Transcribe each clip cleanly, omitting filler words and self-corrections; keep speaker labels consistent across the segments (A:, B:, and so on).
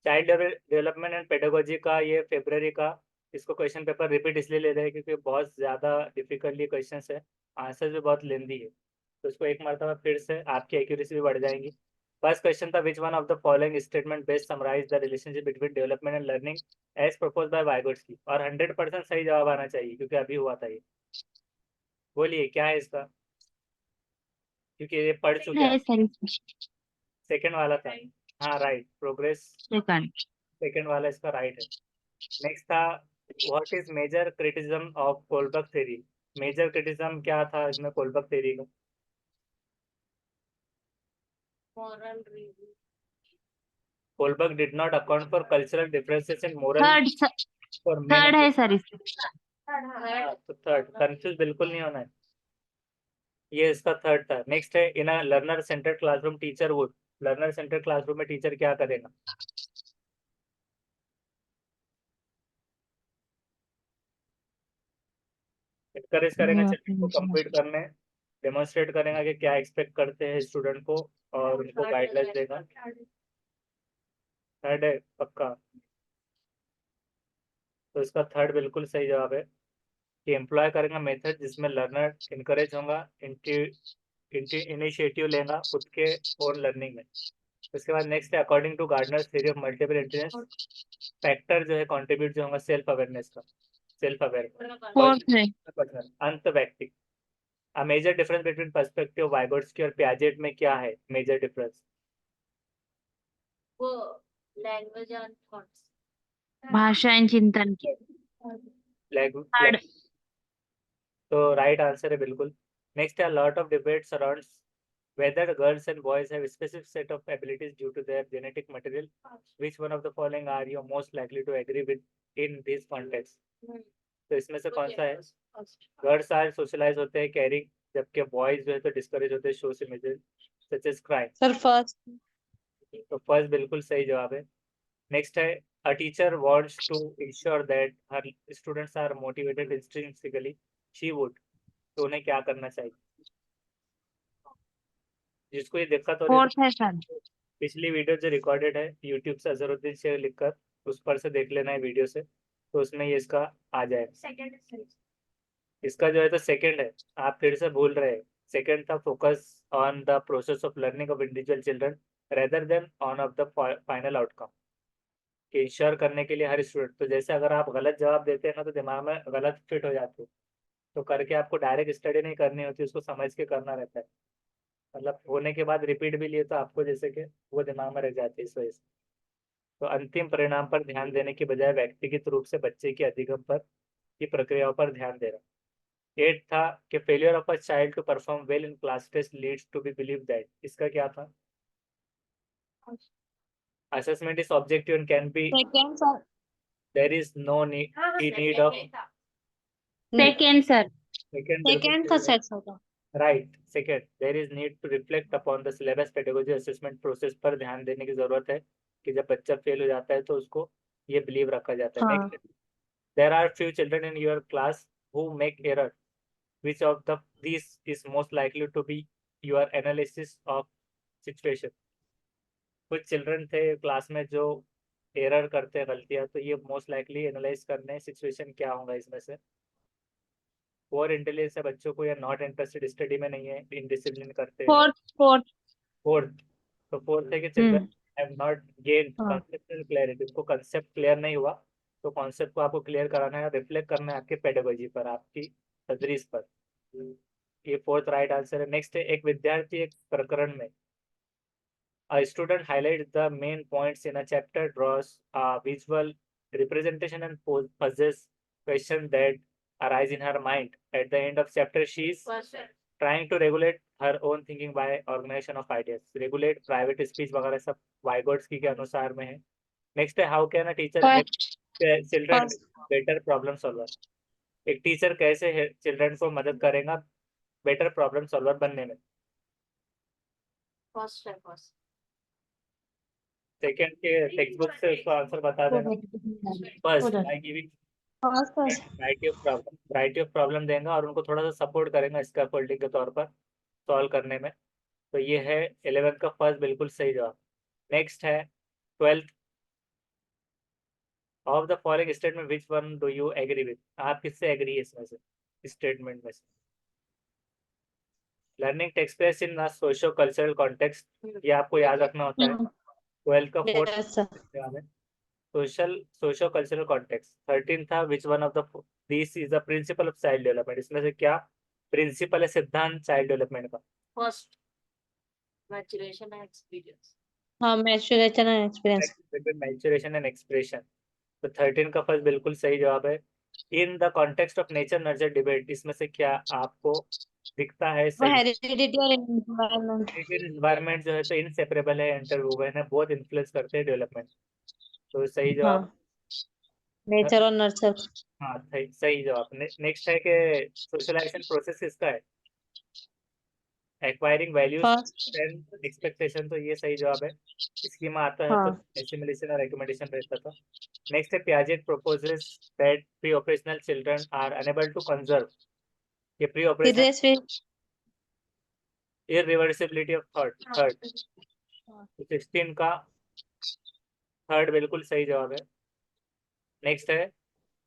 A: Child development and pedagogy का ये फरवरी का, इसको क्वेश्चन पेपर रिपीट इसलिए ले रहे हैं क्योंकि बहुत ज़्यादा डिफिकल्ट क्वेश्चन है, आंसर भी बहुत लेंदी है, तो इसको एक मरतबा फिर से आपकी एक्यूरेसी भी बढ़ जाएंगी। फर्स्ट क्वेश्चन था, which one of the following statement best summarise the relationship between development and learning as propose by Vygotsky, और 100% सही जवाब आना चाहिए क्योंकि अभी हुआ था ये। बोलिए क्या है इसका, क्योंकि ये पढ़ चुके
B: है
A: हैं।
B: सर।
A: सेकंड वाला था, हाँ राइट, प्रोग्रेस
B: सेकंड।
A: सेकंड वाला इसका राइट है। नेक्स्ट था, what is major criticism of Kohlberg theory, major criticism क्या था इसमें कोलबर्ग थ्योरी का?
C: moral review.
A: Kohlberg did not account for cultural differences in moral
B: third
A: for men.
B: Third है sir इसका।
A: तो थर्ड, कंफ्यूज बिल्कुल नहीं होना है, ये इसका थर्ड था। नेक्स्ट है, in a learner centred classroom teacher would, learner centred classroom में टीचर क्या करेगा? एनकरेज करेगा चिल्ड्रन को कंप्लीट करने, डेमोन्स्ट्रेट करेगा कि क्या एक्सपेक्ट करते हैं स्टूडेंट को, और उनको गाइडलाइंस देगा। थर्ड है पक्का, तो इसका थर्ड बिल्कुल सही जवाब है कि एम्प्लॉय करेगा मेथड जिसमें लर्नर इनकरेज होगा, इनिशिएटिव लेगा खुद के ओन लर्निंग में। उसके बाद नेक्स्ट है, according to Gardner's theory of multiple intelligence factor जो है कंट्रीब्यूट जो होगा सेल्फ अवेयरनेस का, सेल्फ अवेयर
B: फोर्थ है।
A: पर्सनल अंत व्यक्ति। A major difference between perspective Vygotsky और पियाजेट में क्या है मेजर डिफरेंस?
C: वो लैंग्वेज एंड थॉट्स।
B: भाषा एंड चिंतन की। थर्ड।
A: तो राइट आंसर है बिल्कुल। नेक्स्ट है, lot of debate surrounds whether girls and boys have a specific set of abilities due to their genetic material. Which one of the following are you most likely to agree with in this context? तो इसमें से कौन सा है? Girls are socialise होते हैं carrying, जबकि boys जो है तो डिस्करेज होते हैं शो से major such as crime.
D: Sir first.
A: तो फर्स्ट बिल्कुल सही जवाब है। नेक्स्ट है, a teacher wants to ensure that her students are motivated intrinsically she would, तो उन्हें क्या करना चाहिए? जिसको ये दिक्कत हो रही
B: फोर्थ है सर।
A: है, पिछली वीडियो जो रिकॉर्डेड है यूट्यूब से अजहरुद्दीन शेख लिखकर उस पर से देख लेना है वीडियो से, तो उसमें ये इसका आ जाएगा। इसका जो है तो सेकंड है, आप फिर से भूल रहे हैं। सेकंड था, focus on the process of learning of individual children rather than on off the final outcome, कि इंश्योर करने के लिए हर स्टूडेंट, तो जैसे अगर आप गलत जवाब देते हैं ना तो दिमाग में गलत फिट हो जाते हैं, तो करके आपको डायरेक्ट स्टडी नहीं करनी होती, उसको समझ के करना रहता है, मतलब होने के बाद रिपीट भी लिए तो आपको जैसे कि वो दिमाग में रह जाती है इस वजह से। तो अंतिम परिणाम पर ध्यान देने के बजाय व्यक्तिगत रूप से बच्चे के अधिगम पर की प्रक्रियाओं पर ध्यान दे रहा। एट था कि failure of a child to perform well in class test leads to be believe that, इसका क्या था? Assessment is objective and can be,
B: second sir.
A: There is no need of,
B: second sir.
A: Second
D: second का
A: बिल्कुल
D: सेक्स होगा।
A: Right. Second, there is need to reflect upon the syllabus pedagogy assessment process पर ध्यान देने की जरूरत है कि जब बच्चा फेल हो जाता है तो उसको ये बिलीव रखा जाता है।
D: हाँ।
A: Next, there are few children in your class who make error, which of these is most likely to be your analysis of situation? कुछ चिल्ड्रन थे क्लास में जो एरर करते हैं गलतियां, तो ये मोस्ट लाइकली एनालाइज करने सिचुएशन क्या होगा इसमें से? पोअर इंटेलिजेंस है बच्चों को, या नॉट इंटरेस्टेड स्टडी में नहीं है, इनडिसिप्लिन करते हैं?
B: Fourth fourth.
A: फोर्थ, तो फोर्थ है कि children
B: hmm.
A: Have not gain
D: हाँ।
A: कंसेप्चुअल क्लैरिटी, उनको कंसेप्ट क्लियर नहीं हुआ, तो कॉन्सेप्ट को आपको क्लियर कराना है, रिफ्लेक्ट करना है आपके पेडागोजी पर, आपकी तदरीस पर। ये फोर्थ राइट आंसर है। नेक्स्ट है, एक विद्यार्थी एक प्रकरण में, a student highlights the main points in a chapter, draws a visual representation and poses questions that arise in her mind. At the end of chapter, she is trying to regulate her own thinking by organization of ideas. Regulate private speech वगैरह सब वाइगोट्स्की के अनुसार में है। Next है, how can a teacher help children
D: first.
A: Better problem solver, एक teacher कैसे children को मदद करेगा बेटर प्रॉब्लम सॉल्वर बनने में?
C: फर्स्ट है फर्स्ट।
A: सेकंड के टेक्स्ट बुक से उसका आंसर बता देना। First, by giving variety of problem देंगे और उनको थोड़ा सा सपोर्ट करेंगे स्कैफोल्डिंग के तौर पर सॉल्व करने में। तो ये है 11th का फर्स्ट बिल्कुल सही जवाब। नेक्स्ट है 12th। Of the following statement which one do you agree with? आप किससे एग्री है इसमें से, स्टेटमेंट में से? Learning takes place in socio cultural context, ये आपको याद रखना होता है। 12th का फोर्थ
D: Yes, sir.
A: याद है, सोशल सोशो कल्चरल कॉन्टेक्स्ट। 13 था which one of the this is the principle of child development, इसमें से क्या प्रिंसिपल है, सिद्धांत चाइल्ड डेवलपमेंट का?
C: First, maturation and experience.
D: हाँ, maturation and experience.
A: Maturation and expression. तो 13 का फर्स्ट बिल्कुल सही जवाब है। In the context of nature nurture debate, इसमें से क्या आपको दिखता है
D: वो
A: सही?
D: heredity और environment.
A: इन्वायरमेंट जो है तो इनसेपरेबल है, इंटरवोवन है, बहुत इन्फ्लुएंस करते हैं डेवलपमेंट। तो सही
D: हाँ,
A: जवाब।
D: nature और nurture.
A: हाँ सही जवाब। नेक्स्ट है कि सोशलाइजेशन प्रोसेस किसका है? Acquiring values
D: First.
A: And expectation, तो ये सही जवाब है। स्कीमा आता है तो
D: हाँ.
A: एसिमुलेशन और रिकमेंडेशन रहता था। नेक्स्ट है Piaget proposes that pre operational children are unable to conserve, ये pre operational
D: Irreversible.
A: Irreversibility of thought, third. 16 का थर्ड बिल्कुल सही जवाब है। नेक्स्ट है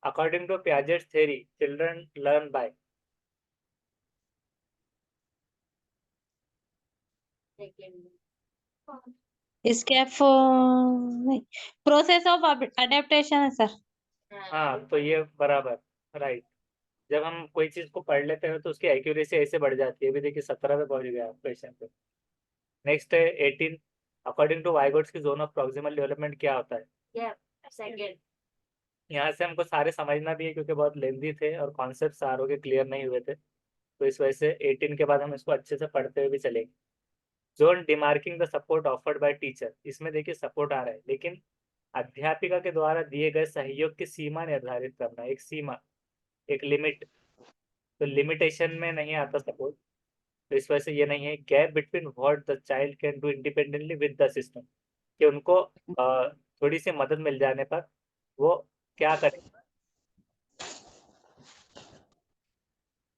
A: according to Piaget theory children learn by.
C: Second.
D: Escape. नहीं. Process of adaptation है sir.
A: हाँ तो ये बराबर, राइट। जब हम कोई चीज को पढ़ लेते हैं तो उसकी एक्यूरेसी ऐसे बढ़ जाती है। अभी देखिए 17 पे पहुंच गया क्वेश्चन पे। नेक्स्ट है 18। अकॉर्डिंग टू वाइगोट्स की जोन ऑफ प्रॉक्सिमल डेवलपमेंट क्या होता है?
C: Yeah. Second.
A: यहाँ से हमको सारे समझना भी है क्योंकि बहुत लेंदी थे और कॉन्सेप्ट सारों के क्लियर नहीं हुए थे, तो इस वजह से 18 के बाद हम इसको अच्छे से पढ़ते हुए भी चलेंगे। Zone demarking the support offered by teacher, इसमें देखिए सपोर्ट आ रहा है लेकिन अध्यापिका के द्वारा दिए गए सहयोग की सीमा निर्धारित करना, एक सीमा, एक लिमिट। तो लिमिटेशन में नहीं आता सपोर्ट, तो इस वजह से ये नहीं है। Gap between what the child can do independently with the system, कि उनको थोड़ी सी मदद मिल जाने पर वो क्या करें।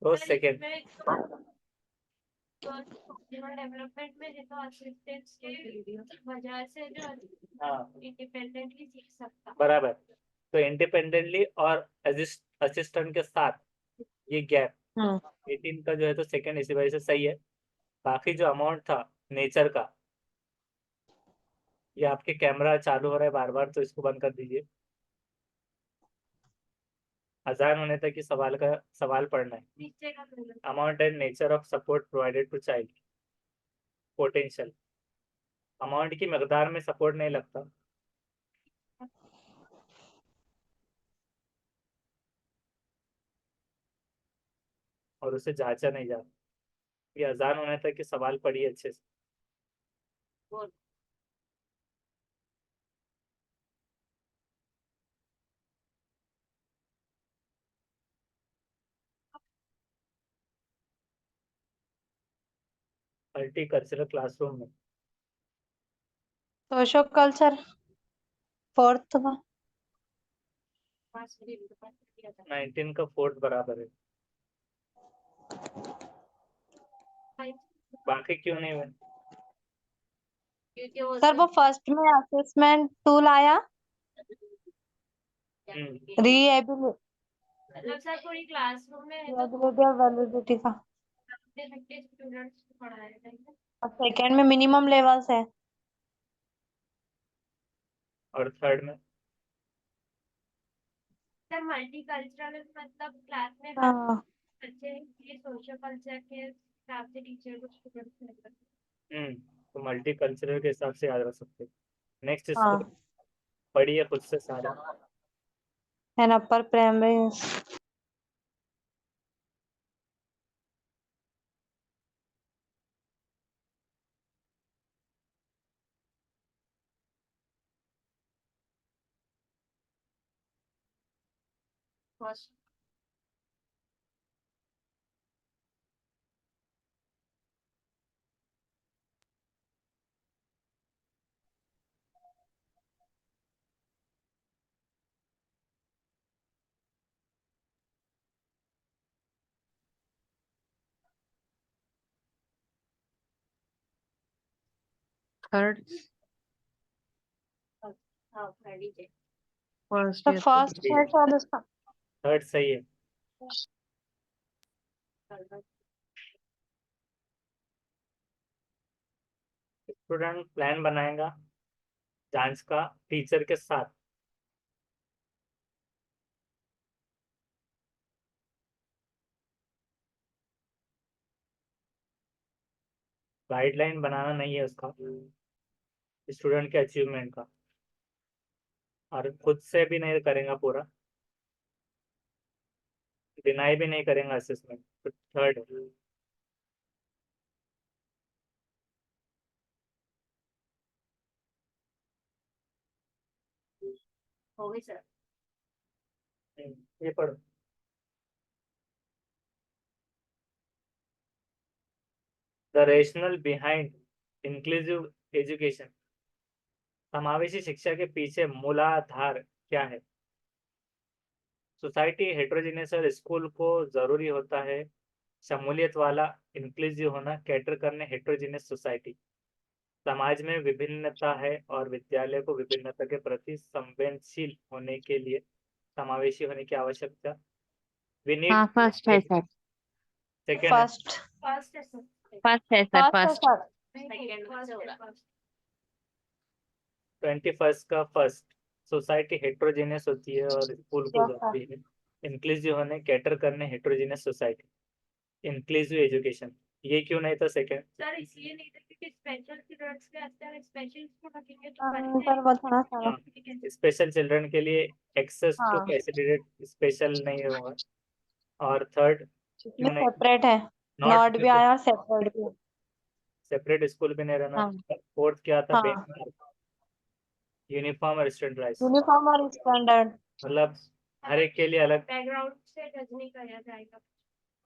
A: तो सेकेंड।
C: डेवलपमेंट में है तो असिस्टेंस की वजह से जो
A: हाँ
C: इंडिपेंडेंटली सीख सकता।
A: बराबर। तो इंडिपेंडेंटली और असिस्टेंट के साथ ये गैप,
D: हाँ.
A: 18 का जो है तो सेकेंड इसी वजह से सही है। बाकी जो अमाउंट था नेचर का, ये आपके कैमरा चालू हो रहा है बार बार, तो इसको बंद कर दीजिए। अजान होने तक ही सवाल पढ़ना है।
C: नीचे का
A: amount and nature of support provided to child, potential. Amount की मकदार में सपोर्ट नहीं लगता। और उसे जांचा नहीं जाता। ये अजान होने तक कि सवाल पढ़िए अच्छे से।
C: बोल।
A: मल्टी कल्चरल क्लासरूम में
D: Social culture. Fourth का.
A: 19 का फोर्थ बराबर है, बाकी क्यों नहीं हुए?
C: क्योंकि वो
D: सर वो फर्स्ट में असेसमेंट टूल आया. Reability
C: मतलब सर पूरी क्लासरूम में है तो
D: और वैलिडिटी का.
C: स्टूडेंट्स को पढ़ाया जाएगा।
D: और सेकेंड में मिनिमम लेवल्स है.
A: और थर्ड में
C: सर मल्टीकल्चरल मतलब क्लास में हर
D: हाँ.
C: बच्चे ये सोशल कल्चर के हिसाब से टीचर को स्टूडेंट्स
A: तो मल्टी कल्चरल के हिसाब से याद रख सकते। नेक्स्ट इसको
D: हाँ.
A: पढ़िए खुद से सारा।
D: And upper primary.
C: First
B: third
C: हाँ थर्ड है।
B: फर्स्ट
D: तो फर्स्ट है शायद उसका।
A: थर्ड सही है। स्टूडेंट प्लान बनाएगा जांच का टीचर के साथ। गाइडलाइन बनाना नहीं है उसका, स्टूडेंट के अचीवमेंट का, और खुद से भी नहीं करेगा पूरा, डिनाई भी नहीं करेगा असेसमेंट। तो थर्ड है।
C: हो गई सर।
A: ये पढ़ो। The rational behind inclusive education, समावेशी शिक्षा के पीछे मूलाधार क्या है? सोसाइटी हेट्रोजीनियस और स्कूल को जरूरी होता है शमूलियत वाला, इंक्लूसिव होना, कैटर करने हेट्रोजीनियस सोसाइटी। समाज में विभिन्नता है और विद्यालय को विभिन्नता के प्रति संवेदनशील होने के लिए समावेशी होने की आवश्यकता। We need.
B: हाँ फर्स्ट है सर।
A: सेकेंड है।
D: फर्स्ट
C: फर्स्ट है सर।
B: फर्स्ट है सर
D: फर्स्ट है
B: फर्स्ट।
D: सर।
C: सेकंड होगा।
A: 21 का फर्स्ट, सोसाइटी हेट्रोजीनियस होती है और स्कूल को
D: यस सर।
A: जाती है इंक्लूसिव होने, कैटर करने हेट्रोजीनियस सोसाइटी, इंक्लूसिव एजुकेशन। ये क्यों नहीं था सेकंड?
C: सर इसलिए नहीं था क्योंकि स्पेशल चिल्ड्रंस के अंदर स्पेशल को रखेंगे तो
D: सर बताना सर।
A: स्पेशल चिल्ड्रन के लिए एक्सेस टू
D: हाँ
A: फैसिलिटेड स्पेशल नहीं होगा। और थर्ड
D: इसमें
A: क्यों नहीं?
D: सेपरेट है। नॉट भी आया और सेपरेट भी।
A: सेपरेट स्कूल भी नहीं रहना।
B: हाँ
A: फोर्थ क्या था?
D: हाँ
A: यूनिफॉर्म और स्टैंडर्डाइज,
D: यूनिफॉर्म और स्टैंडर्ड।
A: मतलब हर एक के लिए अलग।
C: बैकग्राउंड से जज नहीं किया जाएगा।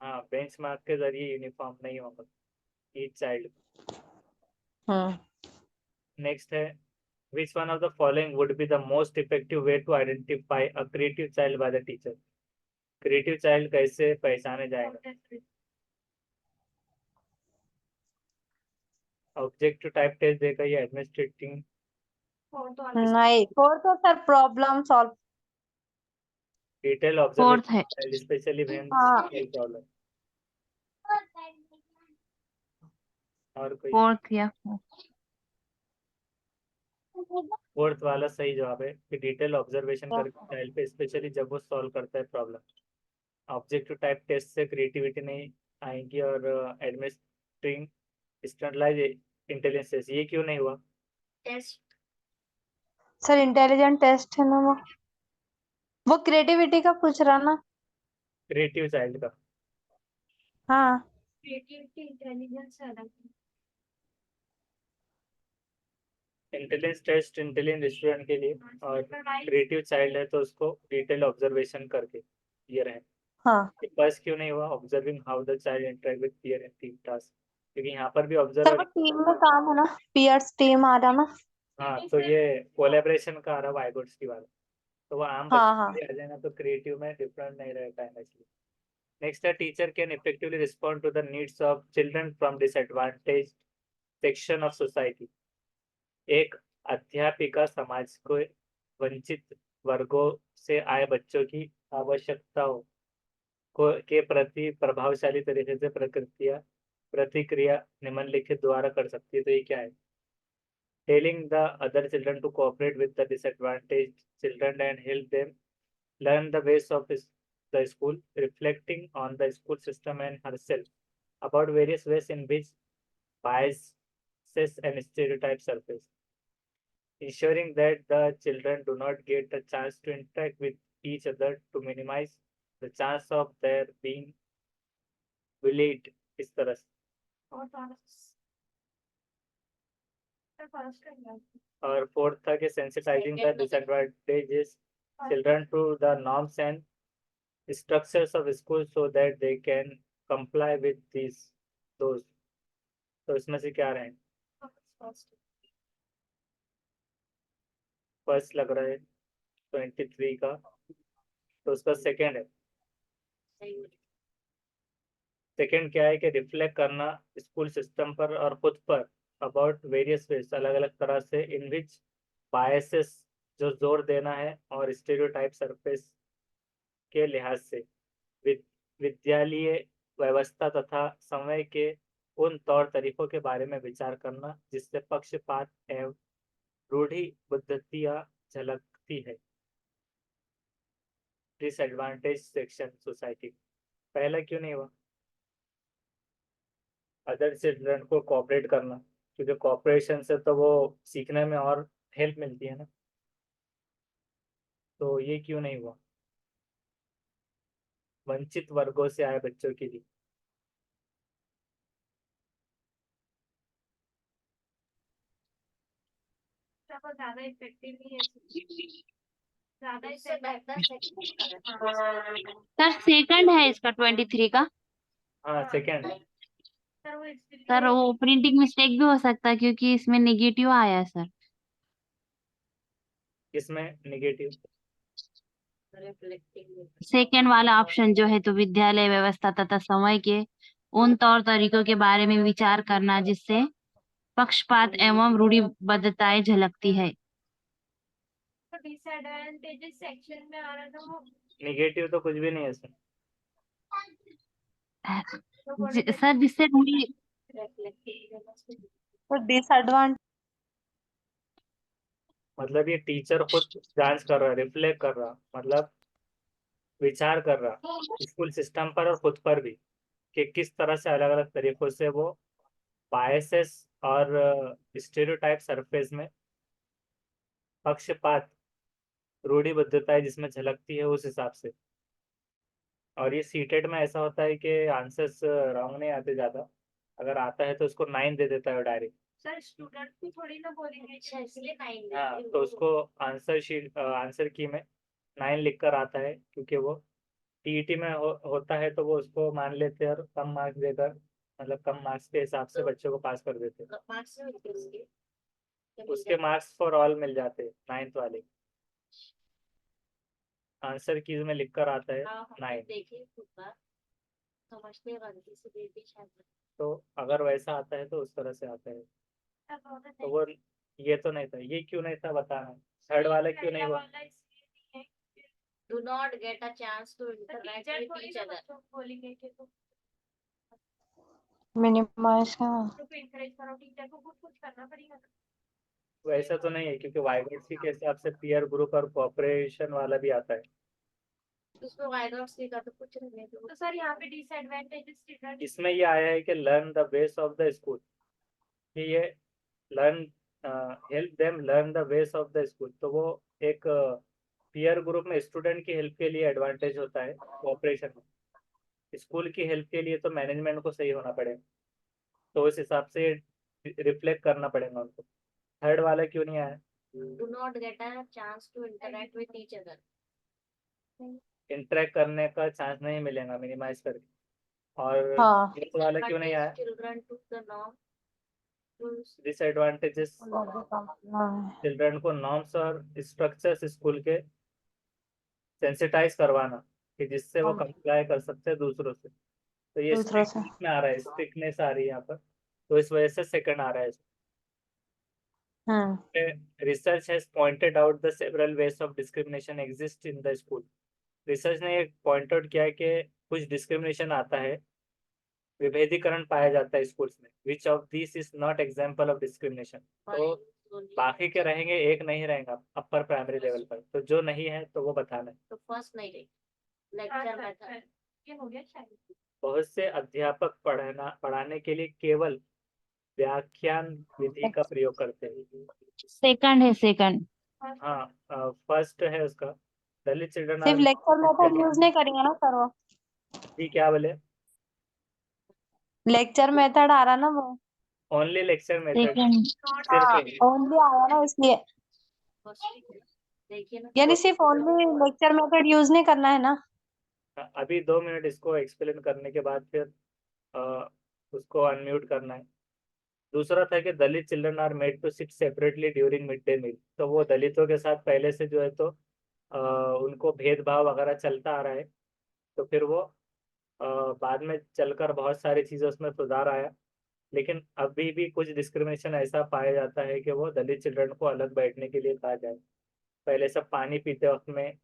A: हाँ, बेंच मार्क के जरिए यूनिफॉर्म नहीं होगा ईच चाइल्ड। नेक्स्ट है, which one of the following would be the most effective way to identify a creative child by the teacher? Creative child कैसे पहचाने जाएगा? ऑब्जेक्टिव टाइप टेस्ट देगा या एडमिनिस्ट्रेटिंग?
D: नहीं फोर्थ तो sir problem solve.
A: Detail
B: fourth है।
A: Observation specially when
D: हाँ।
A: Problem. और कोई?
B: फोर्थ या
A: फोर्थ वाला सही जवाब है कि डिटेल ऑब्जर्वेशन करके चाइल्ड पे, स्पेशली जब वो सॉल्व करता है प्रॉब्लम। ऑब्जेक्टिव टाइप टेस्ट से क्रिएटिविटी नहीं आएगी और एडमिनिस्ट्रिंग स्टैंडर्डाइज इंटेलिजेंस। ये क्यों नहीं हुआ?
C: टेस्ट
D: सर इंटेलिजेंट टेस्ट है ना वो क्रिएटिविटी का पूछ रहा ना।
A: क्रिएटिव चाइल्ड का।
D: हाँ
C: क्रिएटिविटी इंटेलिजेंस अलग है।
A: इंटेलिजेंस टेस्ट इंटेलिजेंट स्टूडेंट के लिए, और क्रिएटिव चाइल्ड है तो उसको डिटेल ऑब्जर्वेशन करके ये रहे।
D: हाँ
A: फर्स्ट क्यों नहीं हुआ? Observing how the child interact with peer in team task, क्योंकि यहाँ पर भी
D: सर
A: ऑब्जर्व।
D: वो टीम में काम है ना। पीयर्स टीम आ रहा ना।
A: हाँ, तो ये कोलेबरेशन का आ रहा है आईगोट्स की बात। तो वो आम
D: हाँ
A: बच्चे
D: हाँ
A: के लिए आ जाएगा तो क्रिएटिव में डिफरेंट नहीं रह पाएगा इसलिए। नेक्स्ट है, teacher can effectively respond to the needs of children from disadvantage section of society. एक अध्यापिका समाज को वंचित वर्गों से आए बच्चों की आवश्यकताओं को के प्रति प्रभावशाली तरीके से प्रतिक्रिया निम्नलिखित द्वारा कर सकती है। तो ये क्या है? Telling the other children to cooperate with the disadvantage children and help them learn the ways of the school, reflecting on the school system and herself about various ways in which biases and stereotypes surface, ensuring that the children do not get a chance to interact with each other to minimize the chance of their being bullied। इस तरह से। और fourth था कि sensitizing the disadvantages children to the norms and structures of school so that they can comply with those। तो इसमें से क्या रहे? फर्स्ट लग रहा है 23 का, तो उसका सेकंड है। सेकंड क्या है कि रिफ्लेक्ट करना स्कूल सिस्टम पर और खुद पर अबाउट वेरियस वेज, अलग अलग तरह से, इन विच बायसेस जो जोर देना है और स्टेरियोटाइप सरफेस के लिहाज से विद्यालय व्यवस्था तथा समय के उन तौर तरीकों के बारे में विचार करना जिससे पक्षपात एवं रूढ़िबद्धतियां झलकती है। डिसएडवांटेज सेक्शन सोसाइटी, पहला क्यों नहीं हुआ? अदर चिल्ड्रन को कोऑपरेट करना, क्योंकि कोऑपरेशन से तो वो सीखने में और हेल्प मिलती है ना, तो ये क्यों नहीं हुआ? वंचित वर्गों से आए बच्चों के लिए,
C: वो ज्यादा इफेक्टिव नहीं है, ज्यादा
B: सर
C: इफेक्टिव।
B: सेकंड है इसका 23 का।
A: हाँ सेकेंड।
C: सर वो
B: सर वो प्रिंटिंग मिस्टेक भी हो सकता है क्योंकि इसमें नेगेटिव आया है सर।
A: इसमें नेगेटिव
B: सेकंड वाला ऑप्शन जो है तो विद्यालय व्यवस्था तथा समय के उन तौर तरीकों के बारे में विचार करना जिससे पक्षपात एवं रूढ़िबद्धताएं झलकती है।
C: डिसएडवांटेजेस सेक्शन में आ रहा था वो,
A: नेगेटिव तो कुछ भी नहीं है इसमें।
B: सर जिससे रूढ़ी
D: तो डिसएडवांटेज
A: मतलब ये टीचर खुद जांच कर रहा, रिफ्लेक्ट कर रहा, मतलब विचार कर रहा स्कूल सिस्टम पर और खुद पर भी, कि किस तरह से अलग अलग तरीकों से वो बायसेस और स्टेरियोटाइप सरफेस में पक्षपात रूढ़िबद्धता जिसमें झलकती है उस हिसाब से। और ये सीटेट में ऐसा होता है कि आंसर्स रॉन्ग नहीं आते ज़्यादा, अगर आता है तो उसको 9 दे देता है डायरेक्ट।
C: सर स्टूडेंट को थोड़ी ना बोलेंगे इसलिए 9
A: हाँ तो उसको आंसर की में 9 लिख कर आता है, क्योंकि वो टीईटी में होता है तो वो उसको मान लेते हैं और कम मार्क्स देकर, मतलब कम मार्क्स के हिसाब से बच्चों को पास कर देते हैं। उसके मार्क्स फॉर ऑल मिल जाते हैं 9th वाले, आंसर कीज में लिख कर आता है 9। तो अगर वैसा आता है तो उस तरह से आता है। तो वो ये तो नहीं था, ये क्यों नहीं था बताना। थर्ड वाला क्यों नहीं हुआ?
B: Do not get a chance to interact with each other.
C: बोलेंगे कि तो
D: मिनिमाइज का
C: encourage करो, टीचर को कुछ करना पड़ेगा।
A: वैसा तो नहीं है, क्योंकि वाइगर्स के हिसाब से पीयर ग्रुप और कोऑपरेशन वाला भी आता है।
B: उसमें वाइगर्स का तो कुछ नहीं है।
C: तो सर यहाँ पे डिसएडवांटेजेस
A: इसमें ये आया है कि लर्न द वेस ऑफ द स्कूल, कि ये learn help them learn the वेस ऑफ द स्कूल, तो वो एक पीयर ग्रुप में स्टूडेंट की हेल्प के लिए एडवांटेज होता है कोऑपरेशन में। स्कूल की हेल्प के लिए तो मैनेजमेंट को सही होना पड़ेगा, तो उस हिसाब से रिफ्लेक्ट करना पड़ेगा उनको। थर्ड वाला क्यों नहीं आया?
B: Do not get a chance to interact with each other.
A: Interact करने का चांस नहीं मिलेगा मिनिमाइज करके। और
D: हाँ
A: फोर्थ वाला क्यों नहीं आया?
B: Children to the norm.
A: Disadvantages, children को नॉर्म्स और स्ट्रक्चर्स स्कूल के सेंसिटाइज करवाना, कि जिससे वो कंप्लाई कर सकते हैं दूसरों से। तो ये
D: दूसरों से
A: स्ट्रिक्टनेस में आ रहा है, स्ट्रिक्टनेस आ रही है यहाँ पर, तो इस वजह से सेकंड आ रहा है। Research has pointed out the several ways of discrimination exist in the school. Research ने पॉइंट आउट किया है कि कुछ डिस्क्रिमिनेशन आता है, विभेदीकरण पाया जाता है स्कूल्स में। Which of this is not example of discrimination, तो बाकी के रहेंगे, एक नहीं रहेगा अपर प्राइमरी लेवल पर, तो जो नहीं है तो वो बताना है।
B: तो फर्स्ट नहीं रही लेक्चर मेथड।
C: ये हो गया शायद।
A: बहुत से अध्यापक पढ़ाने के लिए केवल व्याख्यान विधि का प्रयोग करते हैं।
B: सेकंड है सेकंड।
A: हाँ फर्स्ट है उसका, दलित चिल्ड्रन
D: सिर्फ लेक्चर मेथड यूज नहीं करेंगे ना सर वो,
A: जी क्या बोले?
D: लेक्चर मेथड आ रहा ना वो,
A: ओनली लेक्चर मेथड,
B: सेकंड
A: सिर्फ
D: ओनली आया ना इसलिए,
B: देखिए ना।
D: यानी सिर्फ ओनली लेक्चर मेथड यूज नहीं करना है ना।
A: अभी 2 मिनट इसको एक्सप्लेन करने के बाद फिर उसको अनम्यूट करना है। दूसरा था कि Dalit children are made to sit separately during mid day meal, तो वो दलितों के साथ पहले से जो है तो उनको भेदभाव वगैरह चलता आ रहा है, तो फिर वो बाद में चलकर बहुत सारी चीज़ें उसमें सुधार आया, लेकिन अभी भी कुछ डिस्क्रिमिनेशन ऐसा पाया जाता है कि वो दलित चिल्ड्रन को अलग बैठने के लिए कहा जाए। पहले सब पानी पीते वक्त में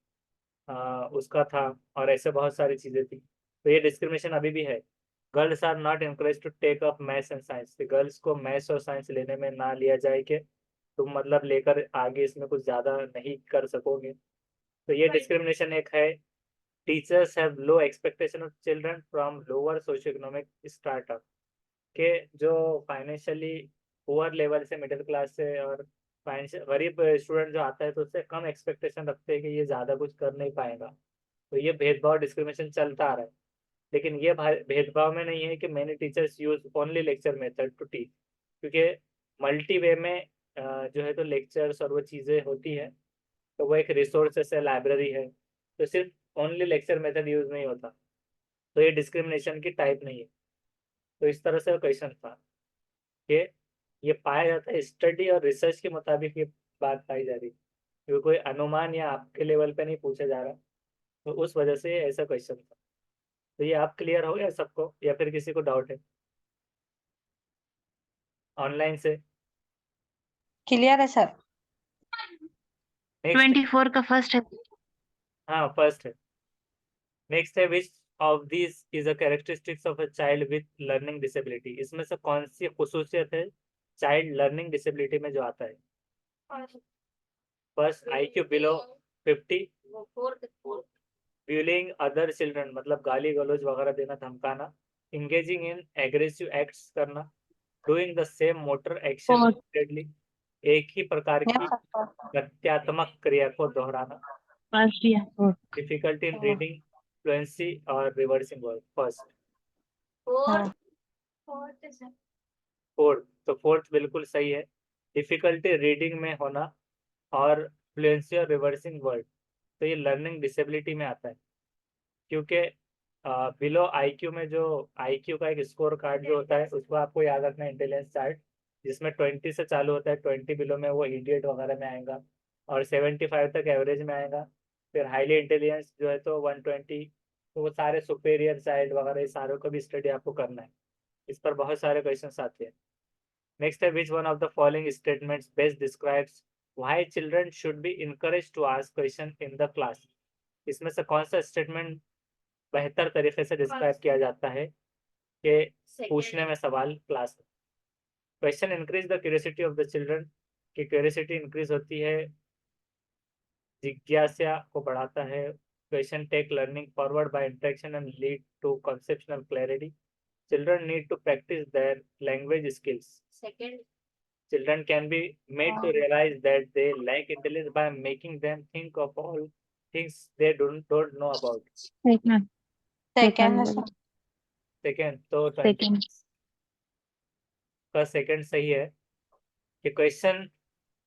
A: उसका था, और ऐसे बहुत सारी चीज़ें थी। तो ये डिस्क्रिमिनेशन अभी भी है। Girls are not encourage to take up maths and science. Girls को मैथ्स और साइंस लेने में ना लिया जाए कि तुम मतलब लेकर आगे इसमें कुछ ज़्यादा नहीं कर सकोगे। तो ये डिस्क्रिमिनेशन एक है। Teachers have low expectation of children from lower socio economic startup, के जो फाइनेंशियली पुअर लेवल से, मिडिल क्लास से और फाइनेंशियल गरीब स्टूडेंट जो आता है तो उससे कम एक्सपेक्टेशन रखते हैं कि ये ज़्यादा कुछ कर नहीं पाएगा। तो ये भेदभाव डिस्क्रिमिनेशन चलता आ रहा है। लेकिन ये भेदभाव में नहीं है कि many teachers use only lecture method to teach, क्योंकि मल्टी वे में जो है तो लेक्चर्स और वो चीज़ें होती है, तो वो एक रिसोर्सेस है, लाइब्रेरी है, तो सिर्फ ओनली लेक्चर मेथड यूज नहीं होता। तो ये डिस्क्रिमिनेशन की टाइप नहीं है। तो इस तरह से क्वेश्चन था कि ये पाया जाता है स्टडी और रिसर्च के मुताबिक, ये बात पाई जा रही है, क्योंकि कोई अनुमान या आपके लेवल पे नहीं पूछा जा रहा, तो उस वजह से ऐसा क्वेश्चन था। तो ये आप क्लियर हो गया सबको, या फिर किसी को डाउट है ऑनलाइन से?
D: क्लियर है सर।
A: नेक्स्ट,
B: 24 का फर्स्ट है।
A: हाँ फर्स्ट है। नेक्स्ट है which of this is a characteristics of a child with learning disability. इसमें से कौन सी खुसूसियत है चाइल्ड लर्निंग डिसेबिलिटी में जो आता है? First, IQ below 50, bullying other children मतलब गाली गलौज वगैरह देना, धमकाना, इंगेजिंग इन एग्रेसिव एक्ट्स करना, doing the same motor action
B: fourth.
A: Repeatedly, एक ही प्रकार की
D: यस सर।
A: प्रत्यात्मक क्रिया को दोहराना,
B: फर्स्ट या fourth.
A: Difficulty in reading, fluency और रिवर्सिंग वर्ड। फर्स्ट।
D: हाँ।
A: फोर्थ, तो फोर्थ बिल्कुल सही है। डिफिकल्टी रीडिंग में होना और फ्लुएंसी और रिवर्सिंग वर्ड, तो ये लर्निंग डिसेबिलिटी में आता है। क्योंकि बिलो IQ में जो IQ का एक स्कोर कार्ड जो होता है उसको आपको याद रखना है, इंटेलिजेंस चार्ट, जिसमें 20 से चालू होता है, 20 बिलो में वो इडियट वगैरह में आएगा, और 75 तक एवरेज में आएगा। फिर हाईली इंटेलिजेंस जो है तो 120, तो वो सारे सुपेरियर चाइल्ड वगैरह ये सारों को भी स्टडी आपको करना है। इस पर बहुत सारे क्वेश्चन आते हैं। नेक्स्ट है which one of the following statements best describes why children should be encourage to ask question in the class. इसमें से कौन सा स्टेटमेंट बेहतर तरीके से डिस्क्राइब किया जाता है कि पूछने में सवाल क्लास में? Question increase the curiosity of the children, की क्यूरियोसिटी इंक्रीज होती है, जिज्ञासा को बढ़ाता है। Question take learning forward by interaction and lead to conceptual clarity. Children need to practice their language skills.
C: Second,
A: Children can be made to realize that they lack intelligence by making them think of all things they don't know about.
B: Second.
D: Second है sir.
A: Second, तो 20
B: second.
A: का second सही है कि question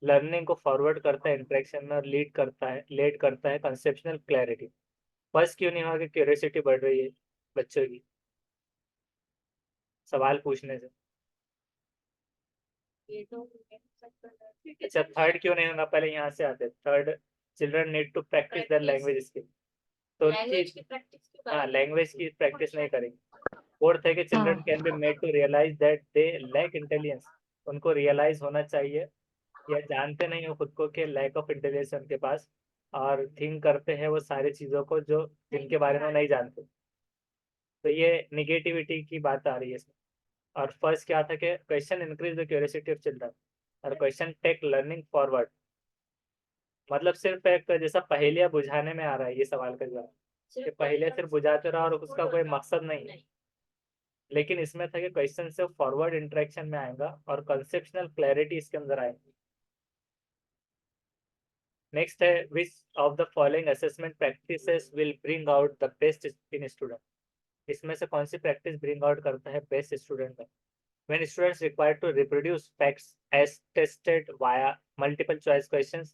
A: learning को forward करता है interaction में, और लीड करता है कंसेप्शनल क्लैरिटी। फर्स्ट क्यों नहीं हुआ कि क्यूरियोसिटी बढ़ रही है बच्चों की सवाल पूछने से?
C: ये तो
A: अच्छा, थर्ड क्यों नहीं होगा? पहले यहाँ से आते। Third, children need to practice their language skill, तो
C: लैंग्वेज की प्रैक्टिस की
A: हाँ
C: बात
A: लैंग्वेज की प्रैक्टिस नहीं करेंगे। फोर्थ है कि children can be made to realise that they lack intelligence, उनको रियलाइज होना चाहिए या जानते नहीं हो खुद को कि लैक ऑफ इंटेलिजेंस उनके पास, और थिंक करते हैं वो सारी चीज़ों को जो जिनके बारे में नहीं जानते। तो ये निगेटिविटी की बात आ रही है इसमें। और फर्स्ट क्या था कि question increase the curiosity of children, और क्वेश्चन टेक लर्निंग फॉरवर्ड, मतलब सिर्फ एक जैसा पहेलियां बुझाने में आ रहा है ये सवाल का जवाब, कि पहेलियां सिर्फ बुझाते रहो और उसका कोई मकसद नहीं है। लेकिन इसमें था कि क्वेश्चन से फॉरवर्ड इंटरेक्शन में आएगा और कंसेप्शनल क्लैरिटी इसके अंदर आएगी। नेक्स्ट है which of the following assessment practices will bring out the best in student. इसमें से कौन सी प्रैक्टिस ब्रिंग आउट करता है बेस्ट स्टूडेंट में? When students required to reproduce facts as tested via multiple choice questions,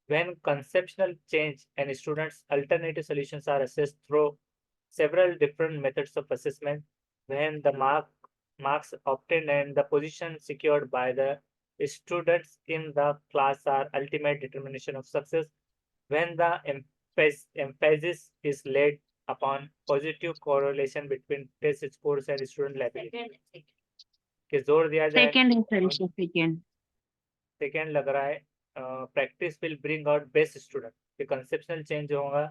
A: when conceptual change and students' alternative solutions are assessed through several different methods of assessment, when the marks obtained and the position secured by the students in the class are ultimate determination of success, when the emphasis is laid upon positive correlation between test scores and student ability.
C: Second,
A: कि जोर दिया जाए।
B: Second है sir, इसका second.
A: Second लग रहा है practice will bring out best student, कि कंसेप्शनल चेंज होगा,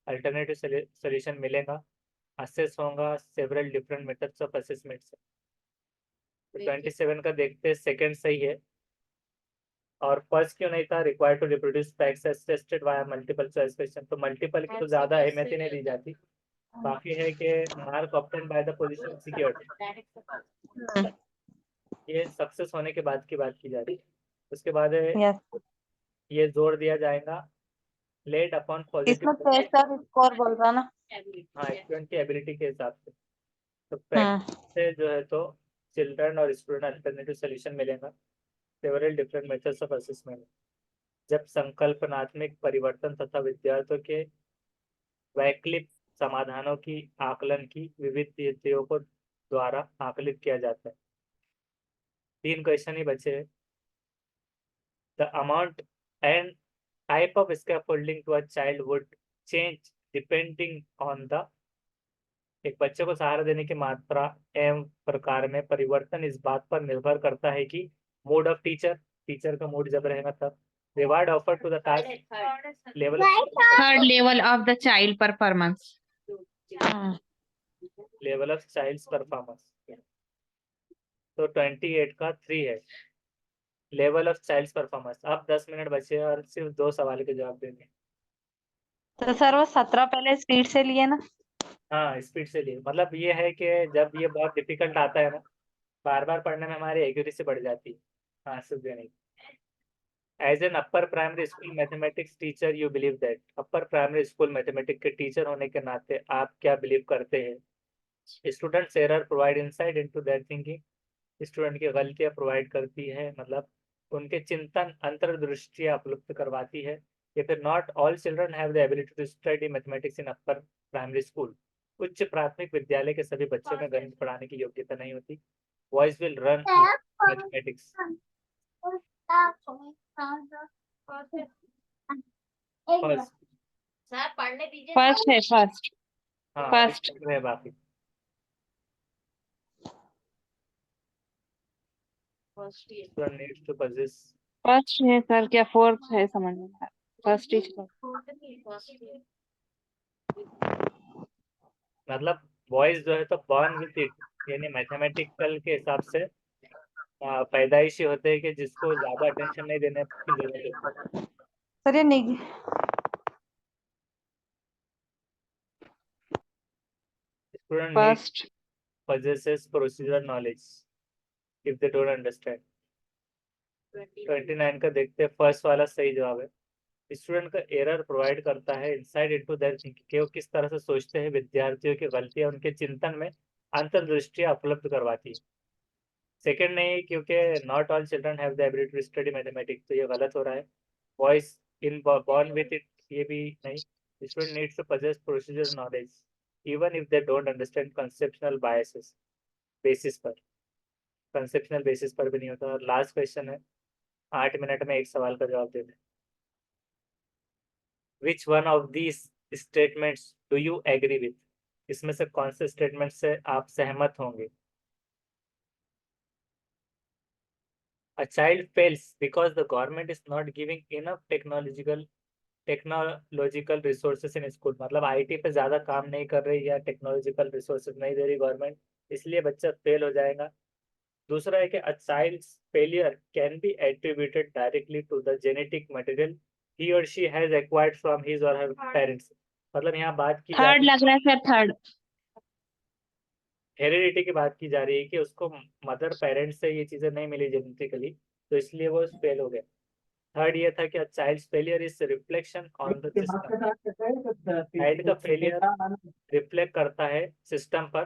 A: अल्टरनेटिव सोल्यूशन मिलेगा, असेस होगा several different methods of assessment से। तो 27 का देखते हैं, सेकेंड सही है। और फर्स्ट क्यों नहीं था? Required to reproduce facts as tested via multiple choice question. तो मल्टीपल की तो ज्यादा अहमियत ही नहीं दी जाती, बाकी है कि mark obtain by the position secured, ये सक्सेस होने के बाद की बात की जा रही है। उसके बाद है
D: यस,
A: ये जोर दिया जाएगा लेड अपॉन
D: इसमें
A: पॉजिटिव,
D: टेस्ट और स्कोर बोल रहा ना।
A: हाँ स्टूडेंट की एबिलिटी के हिसाब से। तो
D: हम्म,
A: प्रैक्टिस से जो है तो चिल्ड्रन और स्टूडेंट अल्टरनेटिव सोल्यूशन मिलेगा, several different methods of assessment. जब संकल्पनात्मक परिवर्तन तथा विद्यार्थियों के वैकल्पिक समाधानों की आकलन की विविधताओं को द्वारा आकलित किया जाता है। 3 क्वेश्चन ही बचे हैं। The amount and type of scaffolding to a child would change depending on the, एक बच्चे को सहारा देने की मात्रा एवं प्रकार में परिवर्तन इस बात पर निर्भर करता है कि मूड ऑफ टीचर, टीचर का मूड जब रहेगा तब, reward offer to the task level,
B: third level of the child performance.
A: Level of child's performance. तो 28 का 3 है, लेवल ऑफ चाइल्ड्स परफॉर्मेंस। अब 10 मिनट बचे हैं और सिर्फ 2 सवाल के जवाब देंगे।
D: तो सर वो 17 पहले स्पीड से लिए ना।
A: हाँ स्पीड से लिए, मतलब ये है कि जब ये बहुत डिफिकल्ट आता है ना, बार बार पढ़ने में हमारी एक्यूरेसी बढ़ जाती है। हाँ सिर्फ नहीं। As an upper primary school mathematics teacher you believe that, upper primary school mathematics के टीचर होने के नाते आप क्या बिलीव करते हैं? Students error provide insight into that thinking, student की गलतियां प्रोवाइड करती है, मतलब उनके चिंतन अंतर्दृष्टियां उपलब्ध करवाती है। या फिर not all children have the ability to study mathematics in upper primary school, उच्च प्राथमिक विद्यालय के सभी बच्चों में गणित पढ़ाने की योग्यता नहीं होती। Boys will run mathematics. First,
C: sir पढ़ने दीजिए।
B: फर्स्ट है, फर्स्ट।
A: हाँ
B: फर्स्ट।
A: है बाकी। Student needs to possess,
B: first है सर, क्या फोर्थ है समझ में नहीं आ रहा। फर्स्ट ही
A: मतलब बॉयज जो है तो बॉर्न विथ इट, यानी मैथमेटिकल के हिसाब से पैदाइशी होते हैं कि जिसको ज्यादा अटेंशन नहीं देने की जरूरत है।
D: सर ये निग
A: Student needs
B: first.
A: possesses procedural knowledge if they don't understand। 29 का देखते हैं, फर्स्ट वाला सही जवाब है। स्टूडेंट का एरर प्रोवाइड करता है इनसाइट इनटू देयर थिंकिंग, कि वो किस तरह से सोचते हैं, विद्यार्थियों की गलतियां उनके चिंतन में अंतर्दृष्टियां उपलब्ध करवाती है। सेकंड नहीं, क्योंकि not all children have the ability to study mathematics, तो ये गलत हो रहा है। Voice in born with it, ये भी नहीं। Student needs to possess procedure knowledge even if they don't understand conceptual biases, basis पर, कंसेप्शनल बेसिस पर भी नहीं होता। और लास्ट क्वेश्चन है, 8 मिनट में एक सवाल का जवाब देना। Which one of these statements do you agree with, इसमें से कौन से स्टेटमेंट से आप सहमत होंगे? A child fails because the government is not giving enough technological resources in school, मतलब आईटी पे ज्यादा काम नहीं कर रही या टेक्नोलॉजिकल रिसोर्सेज नहीं दे रही गवर्नमेंट, इसलिए बच्चा फेल हो जाएगा। दूसरा है कि a child's failure can be attributed directly to the genetic material he or she has acquired from his or her parents, मतलब यहाँ बात की जा
B: थर्ड
A: रही
B: लग रहा है सर, थर्ड।
A: हेरिडिटी की बात की जा रही है कि उसको मदर पेरेंट्स से ये चीजें नहीं मिली जेनेटिकली, तो इसलिए वो फेल हो गया। थर्ड ये था कि child failure is reflection on the system, child का फेलियर रिफ्लेक्ट करता है सिस्टम पर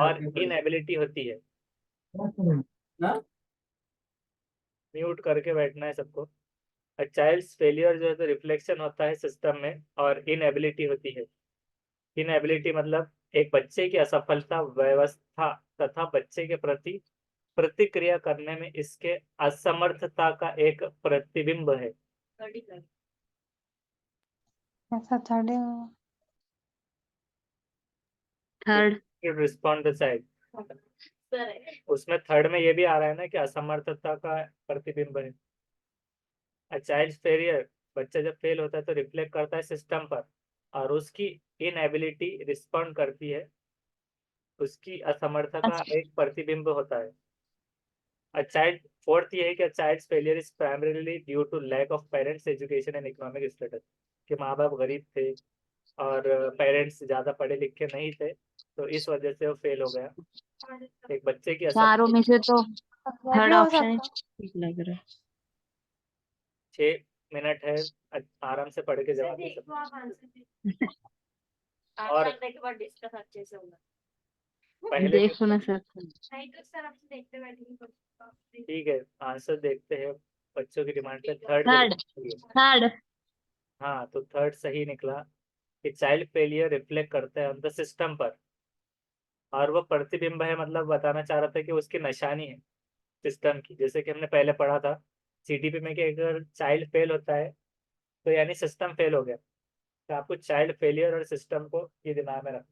A: और इनएबिलिटी होती है। म्यूट करके बैठना है सबको। चाइल्ड फेलियर जो है तो रिफ्लेक्शन होता है सिस्टम में और इनएबिलिटी होती है। इनएबिलिटी मतलब एक बच्चे की असफलता व्यवस्था तथा बच्चे के प्रति प्रतिक्रिया करने में इसके असमर्थता का एक प्रतिबिंब है।
D: ऐसा third
B: third.
A: Respond the child,
C: उत्तर है।
A: उसमें थर्ड में ये भी आ रहा है ना कि असमर्थता का प्रतिबिंब है। अ चाइल्ड फेलियर, बच्चा जब फेल होता है तो रिफ्लेक्ट करता है सिस्टम पर, और उसकी इनएबिलिटी रिस्पॉन्ड करती है, उसकी असमर्थता का
B: अच्छा।
A: एक प्रतिबिंब होता है। अ चाइल्ड, फोर्थ ये है कि a child's failure is primarily due to lack of parents education and economic status, कि माँ बाप गरीब थे और पेरेंट्स ज़्यादा पढ़े लिखे नहीं थे, तो इस वजह से वो फेल हो गया। एक बच्चे की
B: चारों में से तो
D: ये
B: थर्ड
D: भी हो
B: ऑप्शन
D: सकता
B: ठीक लग रहा है।
A: 6 मिनट है, आराम से पढ़ के जवाब दे सकते
C: देखो आप आंसर
A: और
C: आंसर के बाद डिस्कस अच्छे से होगा।
A: पहले
B: देखो ना सर।
C: नहीं तो सर आपसे देखते बैठेंगे।
A: ठीक है, आंसर देखते हैं बच्चों की डिमांड पे। Third
B: third.
A: देखिए,
B: थर्ड।
A: हाँ तो थर्ड सही निकला कि चाइल्ड फेलियर रिफ्लेक्ट करता है ऑन द सिस्टम पर, और वो प्रतिबिंब है, मतलब बताना चाह रहा था कि उसकी निशानी है सिस्टम की। जैसे कि हमने पहले पढ़ा था सीटीपी में कि अगर चाइल्ड फेल होता है तो यानी सिस्टम फेल हो गया। तो आपको चाइल्ड फेलियर और सिस्टम को ये दिमाग में रखना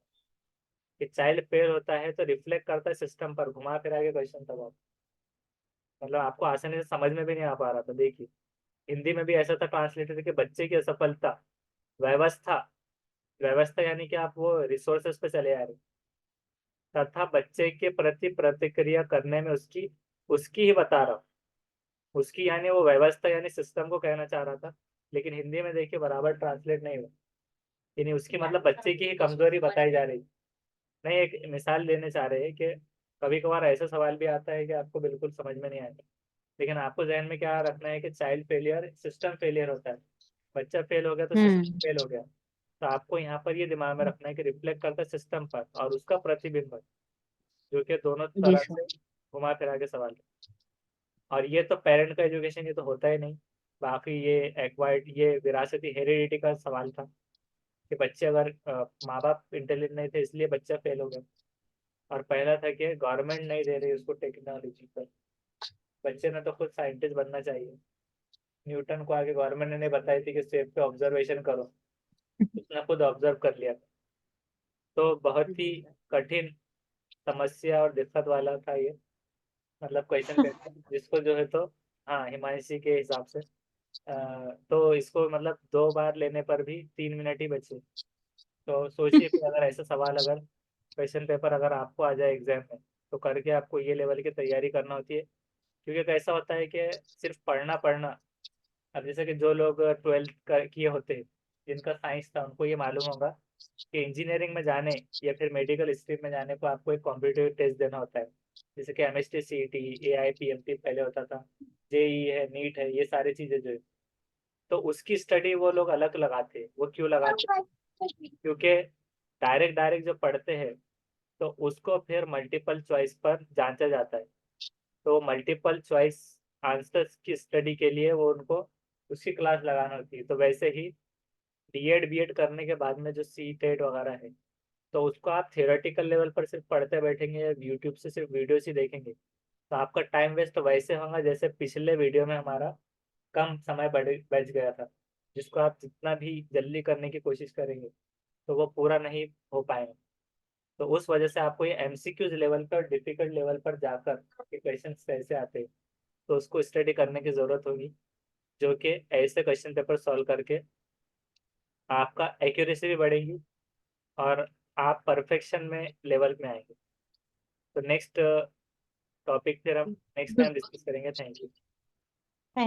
A: कि चाइल्ड फेल होता है तो रिफ्लेक्ट करता है सिस्टम पर। घुमा फिरा के क्वेश्चन था बहुत, मतलब आपको आसानी से समझ में भी नहीं आ पा रहा था। देखिए हिंदी में भी ऐसा था ट्रांसलेटेड कि बच्चे की असफलता, व्यवस्था, व्यवस्था यानी कि आप वो रिसोर्सेस पे चले आ रहे, तथा बच्चे के प्रति प्रतिक्रिया करने में उसकी उसकी ही बता रहा हूँ, उसकी यानी वो व्यवस्था यानी सिस्टम को कहना चाह रहा था, लेकिन हिंदी में देखिए बराबर ट्रांसलेट नहीं हुआ, यानी उसकी मतलब बच्चे की ही कमजोरी बताई जा रही। नहीं, एक मिसाल देने चाह रहे हैं कि कभी कभार ऐसा सवाल भी आता है कि आपको बिल्कुल समझ में नहीं आएगा, लेकिन आपको जहन में क्या रखना है कि चाइल्ड फेलियर सिस्टम फेलियर होता है। बच्चा फेल हो गया तो सिस्टम फेल हो गया। तो आपको यहाँ पर ये दिमाग में रखना है कि रिफ्लेक्ट करता है सिस्टम पर और उसका प्रतिबिंब है, जो कि दोनों
B: जी
A: तरह
B: सर।
A: से घुमा फिरा के सवाल है। और ये तो पेरेंट का एजुकेशन, ये तो होता ही नहीं। बाकी ये एक्वायर्ड, ये विरासती हेरिडिटी का सवाल था कि बच्चे अगर माँ बाप इंटेलिजेंट नहीं थे इसलिए बच्चा फेल हो गया। और पहला था कि गवर्नमेंट नहीं दे रही उसको टेक्नोलॉजी पर, बच्चे ने तो खुद साइंटिस्ट बनना चाहिए। न्यूटन को आगे गवर्नमेंट ने नहीं बताई थी कि सेब पे ऑब्जर्वेशन करो, उसने खुद ऑब्जर्व कर लिया। तो बहुत ही कठिन समस्या और दिक्कत वाला था ये, मतलब क्वेश्चन पेपर जिसको जो है तो, हाँ हिमांशी के हिसाब से तो इसको मतलब 2 बार लेने पर भी 3 मिनट ही बचे। तो सोचिए कि अगर ऐसा सवाल, अगर क्वेश्चन पेपर अगर आपको आ जाए एग्जाम में, तो करके आपको ये लेवल की तैयारी करना होती है। क्योंकि कैसा होता है कि सिर्फ पढ़ना पढ़ना, अब जैसे कि जो लोग 12th किए होते हैं, जिनका साइंस था, उनको ये मालूम होगा कि इंजीनियरिंग में जाने या फिर मेडिकल स्ट्रीम में जाने को आपको एक कॉम्पिटिटिव टेस्ट देना होता है। जैसे कि एमएसटी, सीईटी, एआई, पीएमटी पहले होता था, जेई है, नीट है, ये सारी चीज़ें जो है, तो उसकी स्टडी वो लोग अलग लगाते हैं। वो क्यों लगाते हैं? क्योंकि डायरेक्ट डायरेक्ट जो पढ़ते हैं तो उसको फिर मल्टीपल चॉइस पर जांचा जाता है। तो मल्टीपल चॉइस आंसर्स की स्टडी के लिए वो उनको उसकी क्लास लगाना होती है। तो वैसे ही बीएड बीएड करने के बाद में जो सी टेट वगैरह है, तो उसको आप थियोरेटिकल लेवल पर सिर्फ पढ़ते बैठेंगे या यूट्यूब से सिर्फ वीडियोस ही देखेंगे, तो आपका टाइम वेस्ट तो वैसे होगा जैसे पिछले वीडियो में हमारा कम समय बच गया था, जिसको आप जितना भी जल्दी करने की कोशिश करेंगे तो वो पूरा नहीं हो पाएगा। तो उस वजह से आपको ये एमसीक्यूज लेवल पर, डिफिकल्ट लेवल पर जाकर के क्वेश्चन कैसे आते हैं, तो उसको स्टडी करने की ज़रूरत होगी, जो कि ऐसे क्वेश्चन पेपर सॉल्व करके आपका एक्यूरेसी भी बढ़ेगी और आप परफेक्शन में लेवल में आएंगे। तो नेक्स्ट टॉपिक फिर हम नेक्स्ट टाइम डिस्कस करेंगे। Thank you.